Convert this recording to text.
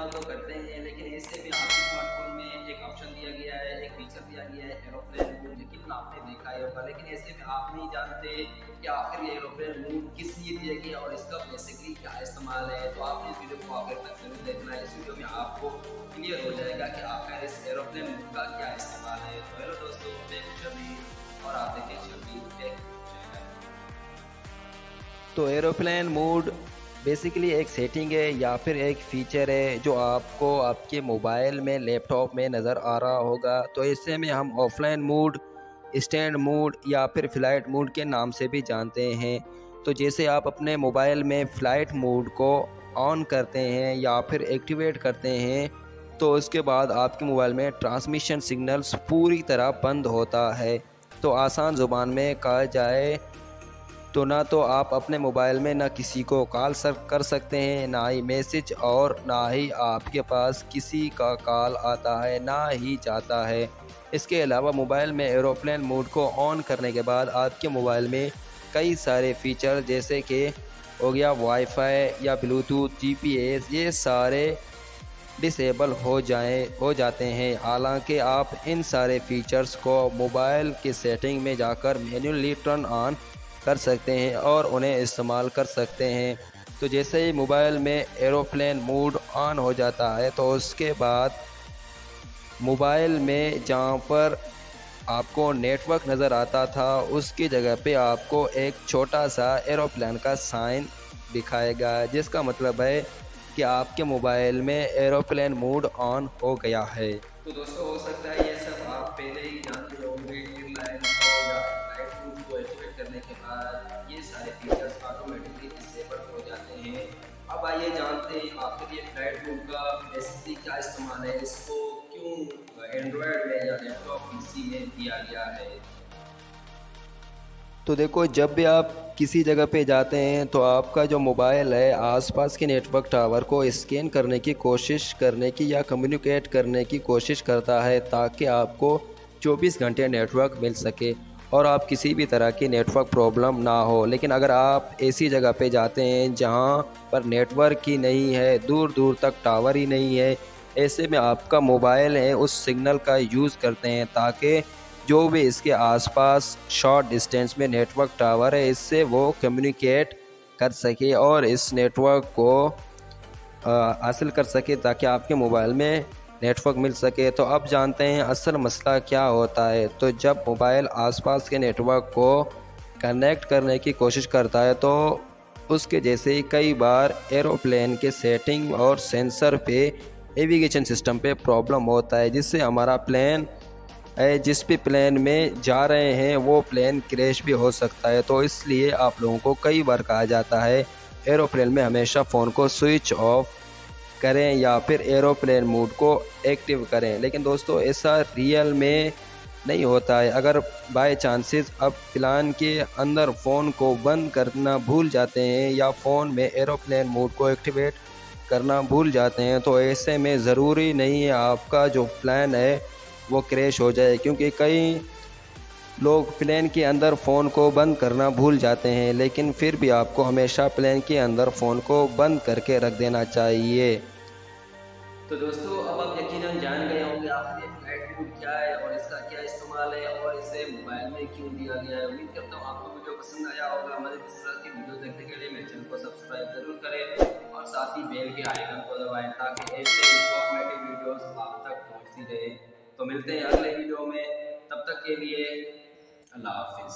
इस्तेमाल तो करते हैं, लेकिन ऐसे में आपके स्मार्टफोन में एक ऑप्शन दिया गया है, एक फीचर दिया गया है एरोप्लेन मोड, यकीनन आपने देखा ही होगा। लेकिन ऐसे में आप नहीं जानते कि आखिर ये एरोप्लेन मोड किस लिए दिया गया और इसका बेसिकली क्या इस्तेमाल है। तो आपने इस वीडियो को आखिर तक जरूर देखना है। इस वीडियो में आपको क्लियर हो जाएगा कि आखिर इस एरोप्लेन मोड का क्या इस्तेमाल है। तो हेलो दोस्तों, मैं शबीर और आप देखें शबीर टेक चैनल। तो एरोप्लेन मोड बेसिकली एक सेटिंग है या फिर एक फ़ीचर है जो आपको आपके मोबाइल में लैपटॉप में नज़र आ रहा होगा। तो इससे में हम ऑफलाइन मोड, स्टैंड मोड या फिर फ़्लाइट मोड के नाम से भी जानते हैं। तो जैसे आप अपने मोबाइल में फ़्लाइट मोड को ऑन करते हैं या फिर एक्टिवेट करते हैं तो उसके बाद आपके मोबाइल में ट्रांसमिशन सिग्नल्स पूरी तरह बंद होता है। तो आसान ज़ुबान में कहा जाए तो ना तो आप अपने मोबाइल में ना किसी को कॉल कर सकते हैं, ना ही मैसेज, और ना ही आपके पास किसी का कॉल आता है ना ही जाता है। इसके अलावा मोबाइल में एरोप्लेन मोड को ऑन करने के बाद आपके मोबाइल में कई सारे फीचर जैसे कि हो गया वाईफाई या ब्लूटूथ, जीपीएस, ये सारे डिसेबल हो जाते हैं। हालांकि आप इन सारे फीचर्स को मोबाइल की सेटिंग में जाकर मैन्युअली टर्न ऑन कर सकते हैं और उन्हें इस्तेमाल कर सकते हैं। तो जैसे ही मोबाइल में एरोप्लेन मोड ऑन हो जाता है तो उसके बाद मोबाइल में जहाँ पर आपको नेटवर्क नज़र आता था उसकी जगह पे आपको एक छोटा सा एरोप्लेन का साइन दिखाएगा, जिसका मतलब है कि आपके मोबाइल में एरोप्लेन मोड ऑन हो गया है। तो दोस्तों, हो सकता है ये सब आप पहले ही जानते होंगे। एयरलाइन को या फ्लाइट मोड को एक्टिवेट करने के बाद ये सारे फीचर्स ऑटोमेटिकली डिसेबल हो जाते हैं। अब आइए जानते हैं आखिर ये फ्लाइट मोड का बेसिकली क्या इस्तेमाल है, इसको क्यों एंड्रॉयड में या लैपटॉप पीसी में दिया गया है। तो देखो, जब भी आप किसी जगह पे जाते हैं तो आपका जो मोबाइल है आसपास के नेटवर्क टावर को स्कैन करने की कोशिश करने की या कम्युनिकेट करने की कोशिश करता है ताकि आपको 24 घंटे नेटवर्क मिल सके और आप किसी भी तरह की नेटवर्क प्रॉब्लम ना हो। लेकिन अगर आप ऐसी जगह पे जाते हैं जहां पर नेटवर्क ही नहीं है, दूर दूर तक टावर ही नहीं है, ऐसे में आपका मोबाइल है उस सिग्नल का यूज़ करते हैं ताकि जो भी इसके आसपास शॉर्ट डिस्टेंस में नेटवर्क टावर है इससे वो कम्युनिकेट कर सके और इस नेटवर्क को हासिल कर सके ताकि आपके मोबाइल में नेटवर्क मिल सके। तो अब जानते हैं असल मसला क्या होता है। तो जब मोबाइल आसपास के नेटवर्क को कनेक्ट करने की कोशिश करता है तो उसके जैसे ही कई बार एरोप्लेन के सेटिंग और सेंसर पे, नेविगेशन सिस्टम पे प्रॉब्लम होता है, जिससे हमारा प्लेन जिस भी प्लेन में जा रहे हैं वो प्लेन क्रैश भी हो सकता है। तो इसलिए आप लोगों को कई बार कहा जाता है एरोप्लेन में हमेशा फ़ोन को स्विच ऑफ करें या फिर एरोप्लेन मोड को एक्टिव करें। लेकिन दोस्तों, ऐसा रियल में नहीं होता है। अगर बाय चांसेस आप प्लान के अंदर फ़ोन को बंद करना भूल जाते हैं या फ़ोन में एरोप्लेन मोड को एक्टिवेट करना भूल जाते हैं तो ऐसे में ज़रूरी नहीं है आपका जो प्लान है वो क्रैश हो जाए, क्योंकि कई लोग प्लेन के अंदर फ़ोन को बंद करना भूल जाते हैं। लेकिन फिर भी आपको हमेशा प्लेन के अंदर फ़ोन को बंद करके रख देना चाहिए। तो दोस्तों, अब आप यकीनन जान गए होंगे आखिर ये फ्लाइट मोड क्या है और इसका क्या इस्तेमाल है और इसे मोबाइल में क्यों दिया गया है। उम्मीद करता हूँ आपको वीडियो पसंद आया होगा। मज़ीद इस तरह की वीडियो देखने के लिए मेरे चैनल को सब्सक्राइब जरूर करें और साथ ही बेल के आइकन को दबाएं ताकि ऐसे इंफॉर्मेटिव वीडियोस आप तक पहुँचती रहे। तो मिलते हैं अगले वीडियो में, तब तक के लिए अल्लाह हाफिज़।